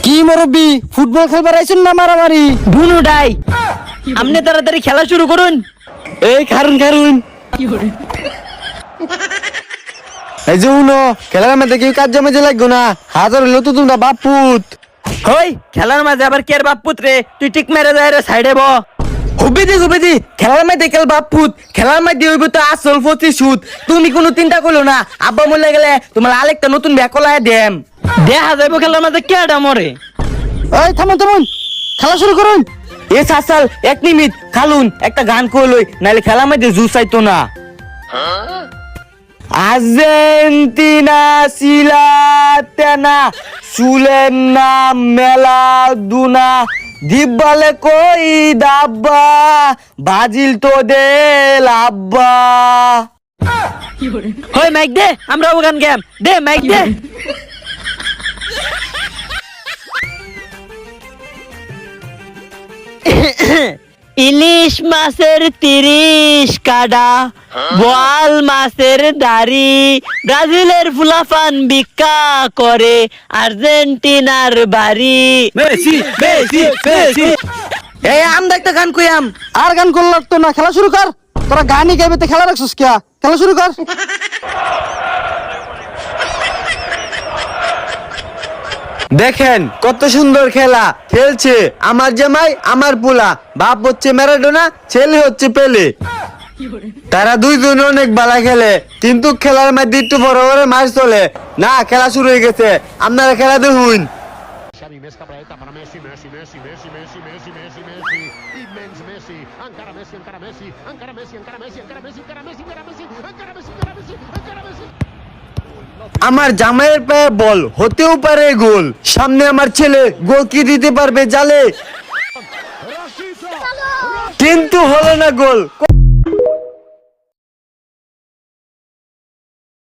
কি মুরব্বি, ফুটবল খেলবার আইছেন না মারামারি? দুনুটাই। আপনি তাড়াতাড়ি খেলা শুরু করুন। এই খারুন খারুন, এই যে উনো খেলার মধ্যে কেউ কাজ জমে লাগবো না, হাজার হইলো তো তোমরা বাপ পুত। হই খেলার মাঝে আবার কের বাপ পুত্রে, তুই টিক মেরে যায় রে সাইডে ব। হুবেদি খেলার মধ্যে খেল বাপ পুত, খেলার মধ্যে হইব তো আসল প্রতিশোধ। তুমি কোনো চিন্তা করলো না, আব্বা মরে গেলে তোমার আরেকটা নতুন ব্যাগ কলায় দেম। দেখা যাইব খেলার মাঝে কেডা মরে। এই থামুন থামুন, খেলা শুরু করুন। এ সাসাল এক মিনিট খালুন, একটা গান কইলই, নাইলে খেলার মধ্যে জুস চাইতো না। আর্জেন্টিনা সিলাতেনা সুলেনা মেলাদুনা দিব্বালে কই দাব্বা বাজিল তো দে লাব্বা। হই মাইক দে, আমরা গান গেম দে, মাইক দে। ইলিশ মাছের 30 কাডা, বোয়াল মাছের দাড়ি, ব্রাজিলের ফুলাফান ভিক্ষা করে আর্জেন্টিনার বাড়ি। Messi Messi Messi. এই আমরা একটা গান কইয়াম, আর গান করল তো না, খেলা শুরু কর। তোরা গানই গাইবে তো খেলা রাখছিস কিয়া? খেলা শুরু কর। দেখেন কত সুন্দর খেলা খেলছে আমার জামাই আমার পোলা। বাপ হচ্ছে ম্যারাডোনা, ছেলে হচ্ছে পেলে। তারা দুইজন অনেক ভালো খেলে, কিন্তু খেলার মধ্যে একটু বড় বড় মাছ চলে না। খেলা শুরু হয়ে গেছে, আপনারা খেলা দেখুন। Xavi més cap a dreta per a Messi, Messi, Messi, Messi, Messi, Messi, Messi, Messi, immens Messi, encara Messi, encara Messi, encara Messi, encara Messi, encara Messi, encara Messi, encara Messi, encara Messi, encara Messi, encara Messi. আমার জামাইয়ের পায়ে বল হতেও পারে গোল, সামনে আমার ছেলে গোল কি দিতে পারবে জালে, কিন্তু হলো না গোল।